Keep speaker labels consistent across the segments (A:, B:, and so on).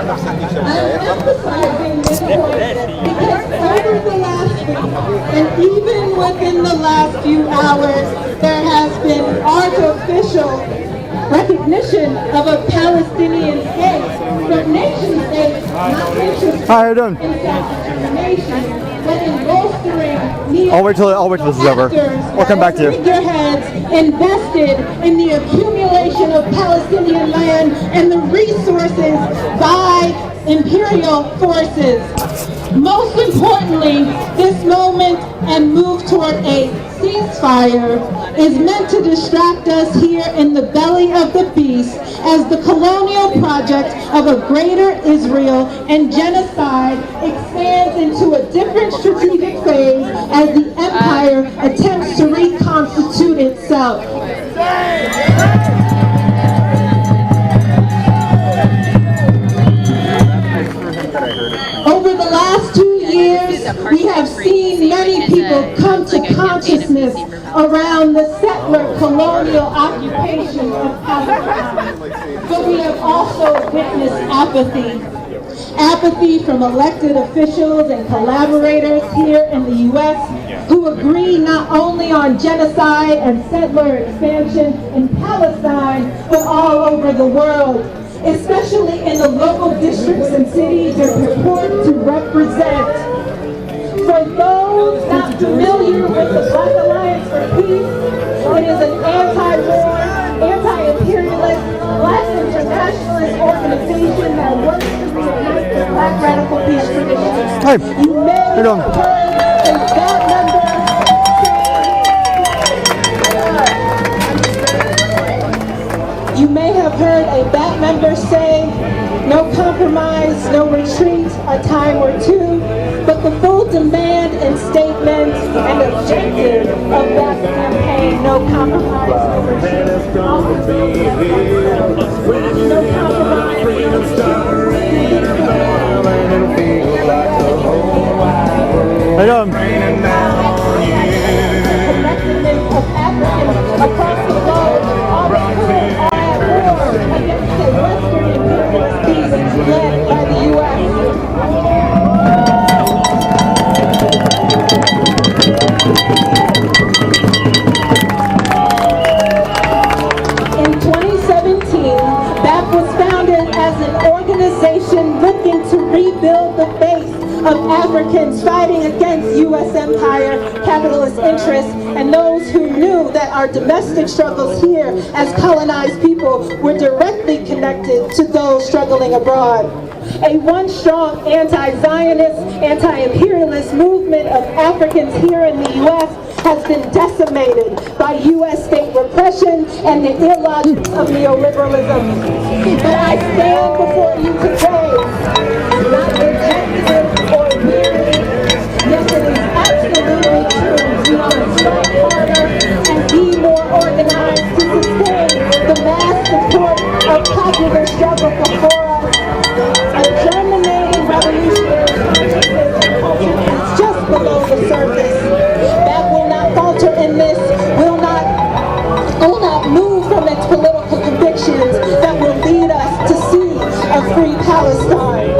A: emphasizing this point because over the last week, and even within the last few hours, there has been artificial recognition of a Palestinian state, but nation state, not nation state.
B: How are you doing? I'll wait till this is over. We'll come back to you.
A: Figureheads invested in the accumulation of Palestinian land and the resources by imperial forces. Most importantly, this moment and move toward a ceasefire is meant to distract us here in the belly of the beast as the colonial project of a greater Israel and genocide expands into a different strategic phase as the empire attempts to reconstitute itself. Over the last 2 years, we have seen many people come to consciousness around the settler colonial occupation of Palestine. But we have also witnessed apathy. Apathy from elected officials and collaborators here in the U.S. who agree not only on genocide and settler expansion in Palestine, but all over the world, especially in the local districts and cities they purport to represent. For those not familiar with the Black Alliance for Peace, it is an anti-war, anti-imperialist, Black internationalist organization that works to reignite the Black radical peace tradition.
B: Hey,
A: you may have heard a bad number You may have heard a BAT member say, no compromise, no retreat, a time or two, but the full demand and statement and objective of that campaign, no compromise, no retreat, no compromise, no of Africans across the globe, all the against a Western imperialist peace led by the U.S. In 2017, BAP was founded as an organization looking to rebuild the base of Africans fighting against U.S. empire, capitalist interests, and those who knew that our domestic struggles here as colonized people were directly connected to those struggling abroad. A one-strong anti-Zionist, anti-imperialist movement of Africans here in the U.S. has been decimated by U.S. state repression and the illogic of neoliberalism. But I stand before you today, not rejected or weary, yes, it is absolutely true. We must strike harder and be more organized to sustain the mass support of popular struggle before us. A germinating revolutionary consciousness and culture is just below the surface. That will not falter in this, will not move from its political convictions that will lead us to see a free Palestine.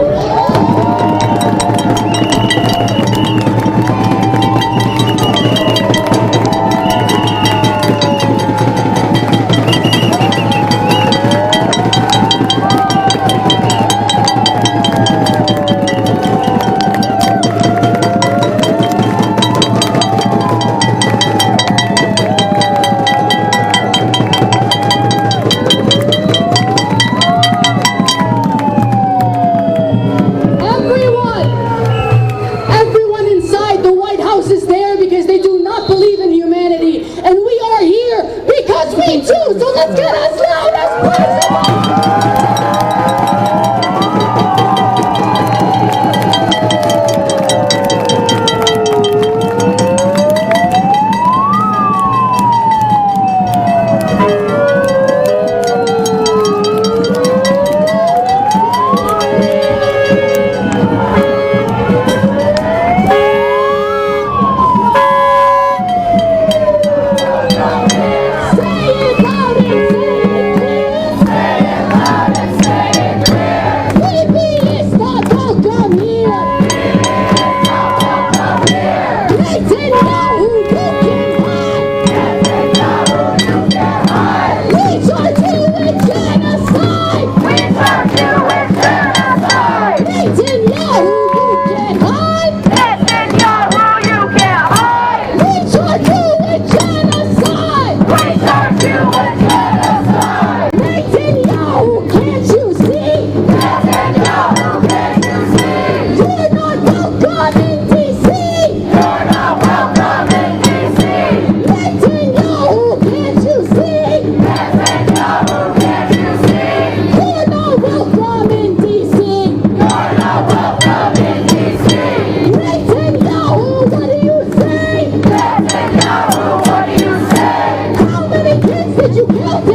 C: So let's get as loud as Say it loud and say it clear. Say it loud.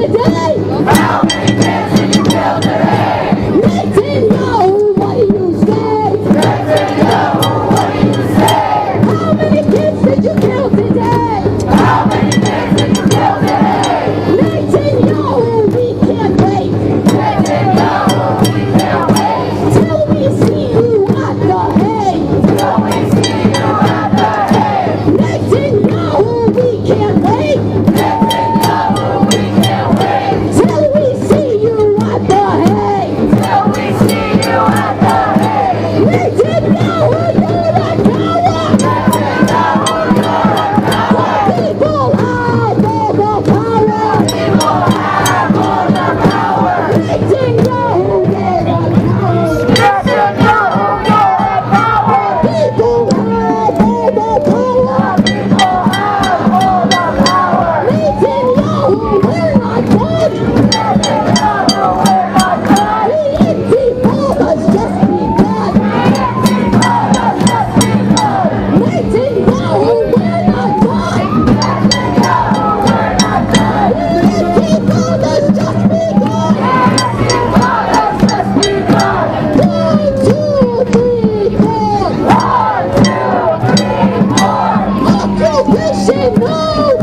C: today? How many kids did you kill today? Netanyahu, what do you say? Netanyahu, what do you say? How many kids did you kill today? How many kids did you kill today? Netanyahu, we can't wait. Netanyahu, we can't wait. Till we see you at the Hague. Till we see you at the Hague. Netanyahu, we can't wait. Netanyahu, we can't wait. Till we see you at the Hague. Till we see you at the Hague. Netanyahu, you're a coward. Netanyahu, you're a coward. People have all the power. People have all the power. Netanyahu, you're a coward. Netanyahu, you're a coward. People have all the power. People have all the power. Netanyahu, we're not done. Netanyahu, we're not done. The Intifada's just begun. The Intifada's just begun. Netanyahu, we're not done. Netanyahu, we're not done. The Intifada's just begun. The Intifada's just begun. 1, 2, 3, 4. 1, 2, 3, 4. Occupation no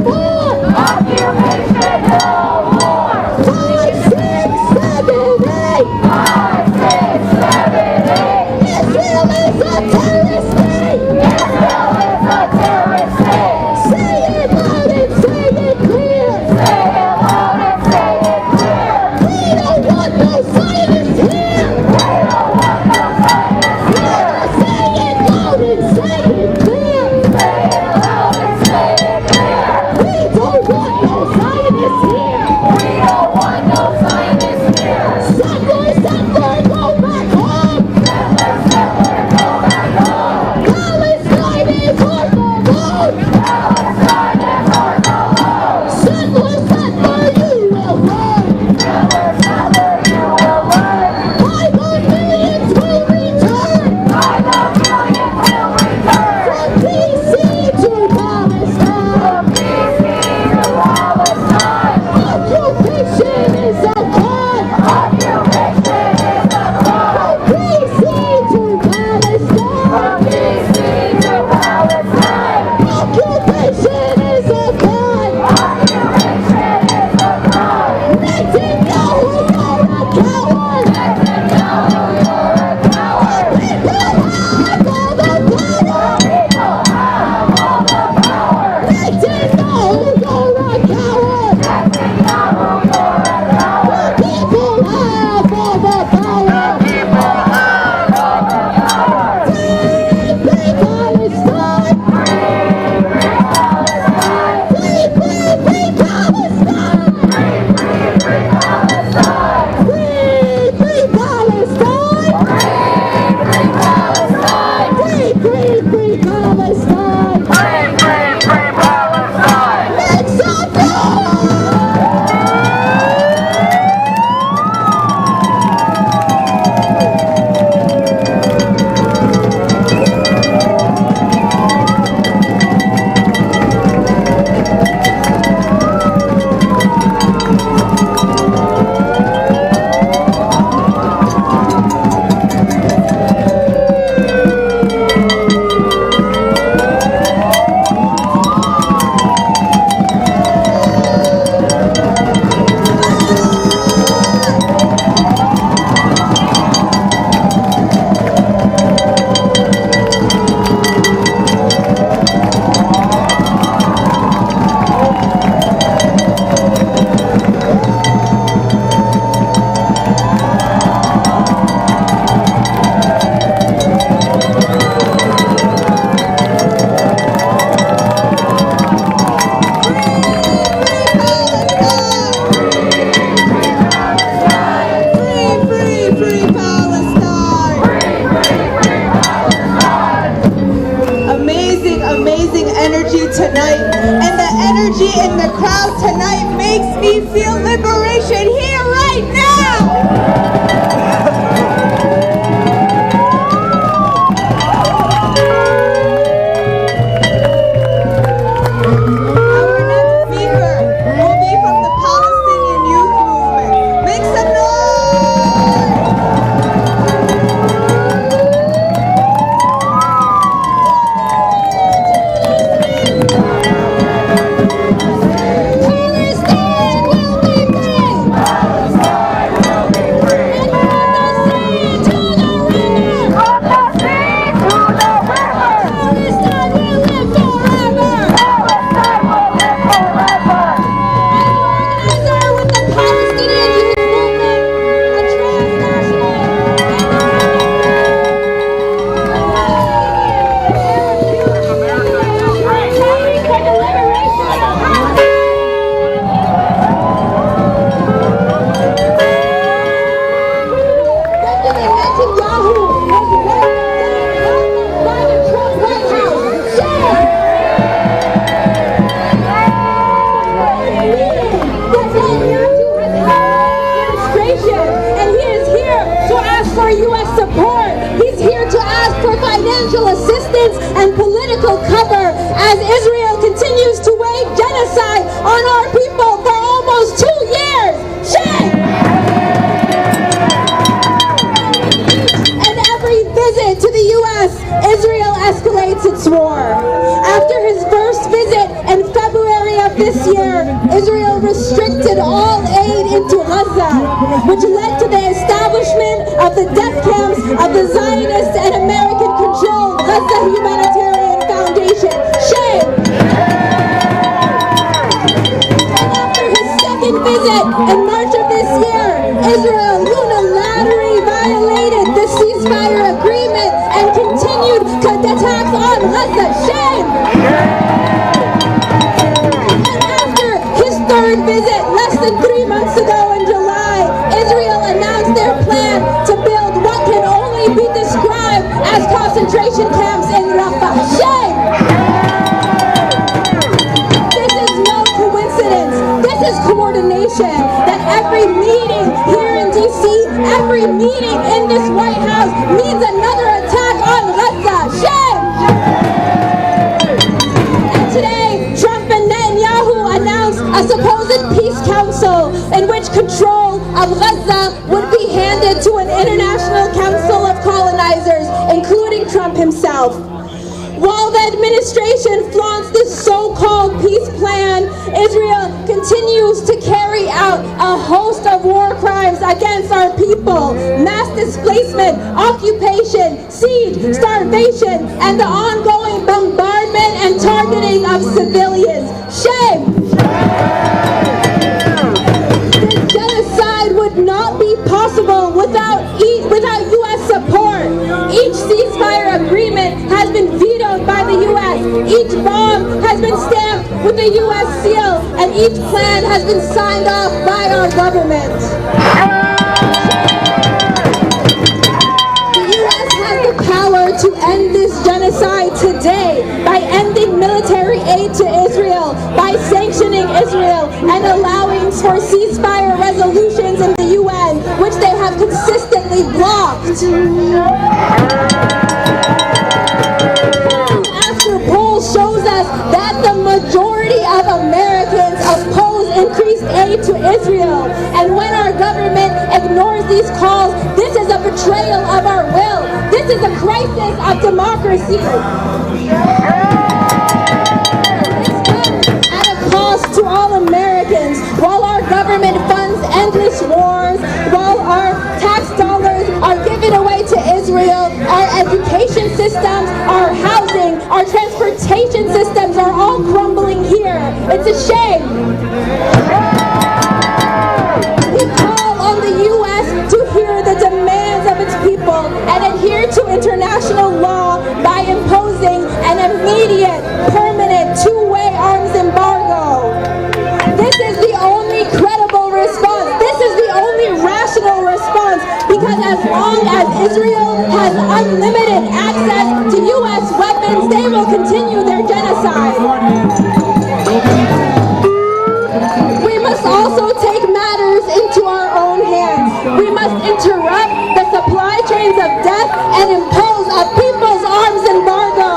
C: more. Occupation no more. 5, 6, 7, 8. 5, 6, 7, 8. Israel is a terrorist state. Israel is a terrorist state. Say it loud and say it clear. Say it loud and say it clear. We don't want no Zionists here. We don't want no Zionists here. Say it loud and say it clear. Say it loud and say it clear. We don't want no Zionists here. We don't want no Zionists here. Settlers, settlers, go back home. Settlers, settlers, go back home. Palestine is on the road. Palestine is on the road. Settler, settler, you will learn. Settler, settler, you will learn. 500 millions will return. 500 millions will return. From DC to Palestine. From DC to Palestine. Occupation is a crime. Occupation is a crime. From DC to Palestine. From DC to Palestine. Occupation is a crime. Occupation is a crime. Netanyahu, you're a coward. Netanyahu, you're a coward. People have all the power. People have all the power. Netanyahu, you're a coward. Netanyahu, you're a coward. People have all the power. People have all the power. Free, free Palestine. Free, free, free Palestine. Free, free, free Palestine. Free, free Palestine. Free, free Palestine. Free, free, free Palestine. Free, free, free Palestine. Make some
A: tonight, and the energy in the crowd tonight makes me feel liberation here right now. Our next speaker will be from the Palestinian
C: for U.S. support. He's here to ask for financial assistance and political cover as Israel continues to wage genocide on our people for almost 2 years. Shame! And every visit to the U.S., Israel escalates its war. After his first visit in February of this year, Israel restricted all aid into Gaza, which led to the establishment of the death camps of the Zionist and American-controlled Gaza Humanitarian Foundation. Shame! And after his second visit in March of this year, Israel unilaterally violated the ceasefire agreement and continued attacks on Gaza. Shame! And after his third visit, less than 3 months ago in July, Israel announced their plan to build what can only be described as concentration camps in Rafah. Shame! This is no coincidence. This is coordination. That every meeting here in D.C., every meeting in this White House means another attack on Gaza. Shame! And today, Trump and Netanyahu announced a supposed peace council in which control of Gaza would be handed to an international council of colonizers, including Trump himself. While the administration flaunts this so-called peace plan, Israel continues to carry out a host of war crimes against our people: mass displacement, occupation, siege, starvation, and the ongoing bombardment and targeting of civilians. Shame! This genocide would not be possible without U.S. support. Each ceasefire agreement has been vetoed by the U.S. Each bomb has been stamped with the U.S. seal, and each plan has been signed off by our government. The U.S. has the power to end this genocide today by ending military aid to Israel, by sanctioning Israel, and allowing for ceasefire resolutions in the UN, which they have consistently blocked. After polls shows us that the majority of Americans oppose increased aid to Israel, and when our government ignores these calls, this is a betrayal of our will. This is a crisis of democracy. At a cost to all Americans, while our government funds endless wars, while our tax dollars are given away to Israel, our education systems, our housing, our transportation systems are all crumbling here. It's a shame. We call on the U.S. to hear the demands of its people and adhere to international law by imposing an immediate, permanent, two-way arms embargo. This is the only credible response. This is the only rational response, because as long as Israel has unlimited access to U.S. weapons, they will continue their genocide. We must also take matters into our own hands. We must interrupt the supply chains of death and impose a people's arms embargo.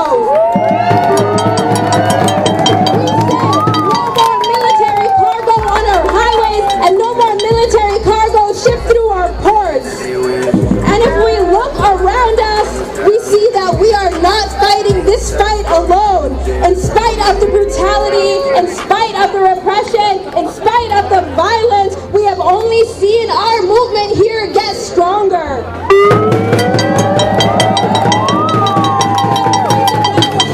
C: We say no more military cargo on our highways and no more military cargo shipped through our ports. And if we look around us, we see that we are not fighting this fight alone. In spite of the brutality, in spite of the repression, in spite of the violence, we have only seen our movement here get stronger.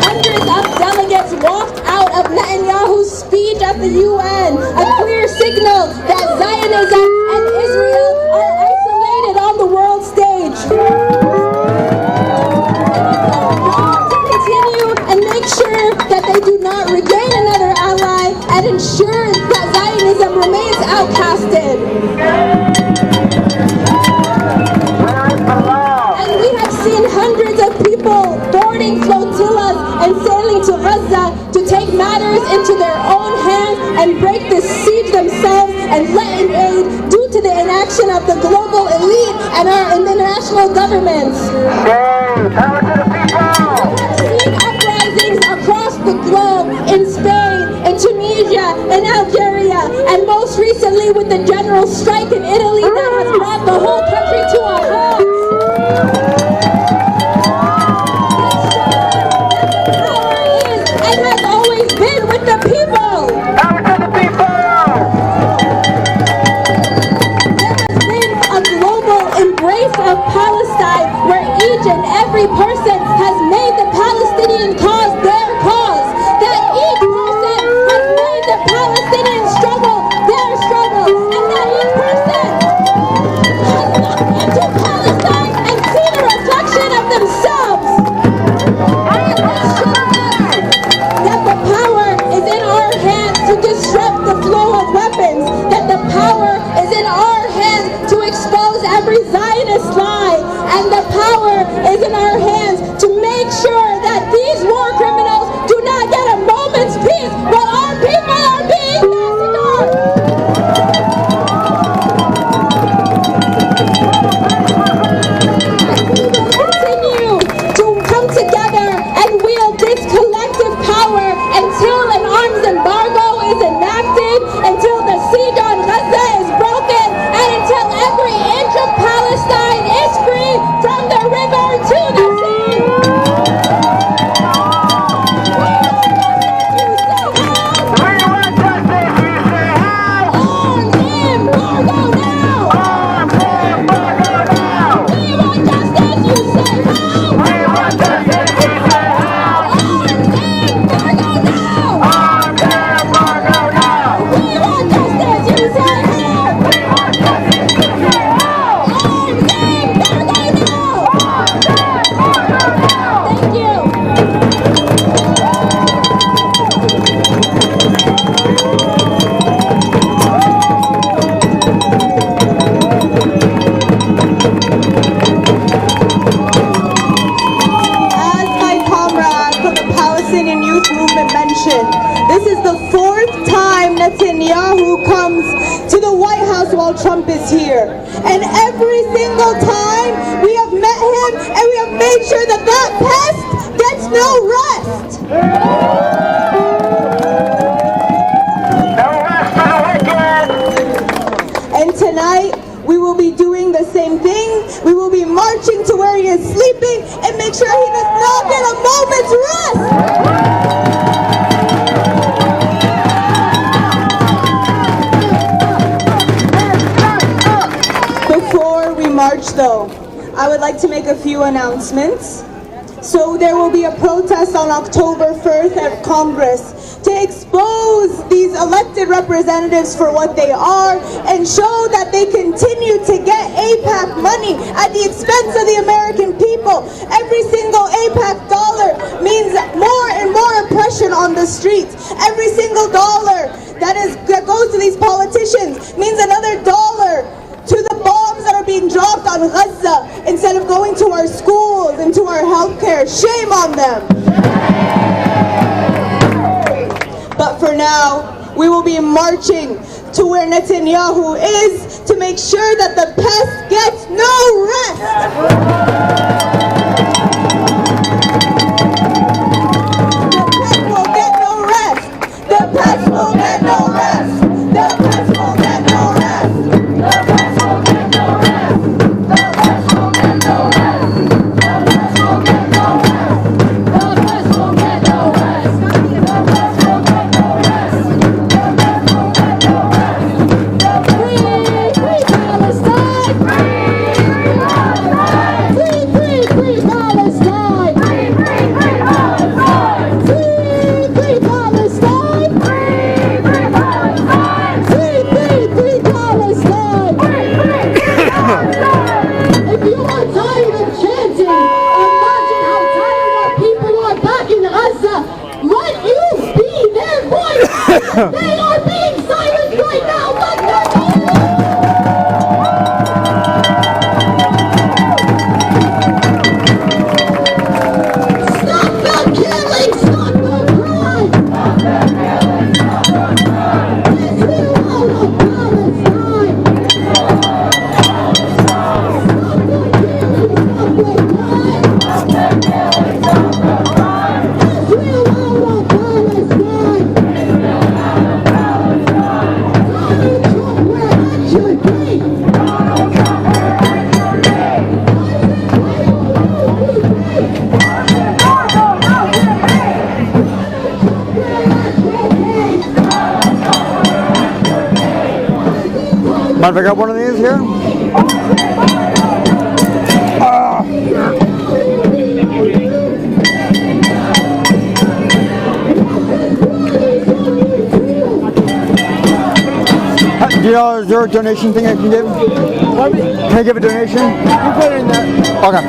C: Hundreds of delegates walked out of Netanyahu's speech at the UN, a clear signal that Zionism and Israel are isolated on the world stage. To continue and make sure that they do not regain another ally and ensure that Zionism remains outcasted. And we have seen hundreds of people boarding flotillas and sailing to Gaza to take matters into their own hands and break the siege themselves and let in aid due to the inaction of the global elite
A: and our international governments.
D: Power to the people!
A: Seen uprisings across the globe in Spain, in Tunisia, in Algeria, and most recently with the general strike in Italy that has brought the whole country to a halt. Power is and has always been with the people.
D: Power to the people!
A: There has been a global embrace of Palestine where each and every person has made the Palestinian cause their cause. That each person has made the Palestinian struggle their struggle. And that each person has looked into Palestine and seen a reflection of themselves. That the power is in our hands to disrupt the flow of weapons. That the power is in our hands to expose every Zionist lie. And the power is in our hands to make sure that these war criminals do not get a moment's peace while our people are being massacred. We will continue to come together and wield this collective power until an arms embargo is enacted, until the siege on Gaza is broken, and until every inch of Palestine is free from the river to the sea.
D: We want justice, we say how!
A: Arms embargo now!
D: Arms embargo now!
A: We want justice, you say how?
D: We want justice, we say how!
A: Arms embargo now!
D: Arms embargo now!
A: We want justice, you say how?
D: We want justice, we say how!
A: Arms embargo now!
D: Arms embargo now!
A: Thank you. As my comrade from the Palestinian Youth Movement mentioned, this is the fourth time Netanyahu comes to the White House while Trump is here. And every single time we have met him and we have made sure that that pest gets no rest.
D: No rest for the wicked!
A: And tonight, we will be doing the same thing. We will be marching to where he is sleeping and make sure he does not get a moment's rest. Before we march though, I would like to make a few announcements. So there will be a protest on October 1st at Congress to expose these elected representatives for what they are and show that they continue to get AIPAC money at the expense of the American people. Every single AIPAC dollar means more and more oppression on the streets. Every single dollar that goes to these politicians means another dollar to the bombs that are being dropped on Gaza instead of going to our schools and to our healthcare. Shame on them. But for now, we will be marching to where Netanyahu is to make sure that the pest gets no rest. The pest will get no rest. The pest will get no rest. The pest will get no rest. The pest will get no rest. The pest will get no rest. The pest will get no rest. The pest will get no rest. The pest will get no rest. The pest will get no rest. Free Palestine! Free Palestine! Free Palestine! Free Palestine! If you are tired of chanting, imagine how tired our people are back in Gaza. Let you be their voice. They are being silenced right now. Let them be. Stop the killing. Stop the crime. This is all of Palestine. Stop
B: Trying to figure out one of these here. Do you know, is there a donation thing I can give? Can I give a donation? You put it in there. Okay.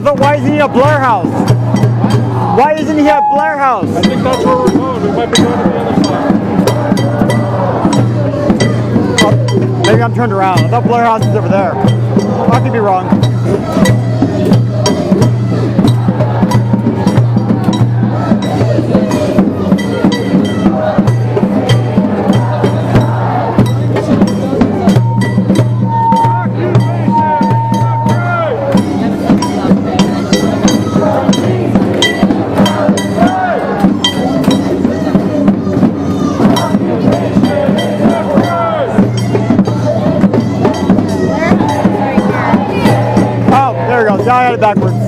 B: Why isn't he at Blair House? Why isn't he at Blair House?
E: I think that's where we're going. We might be going to the other side.
B: Maybe I'm turned around. I thought Blair House is over there. I could be wrong. I got it backwards.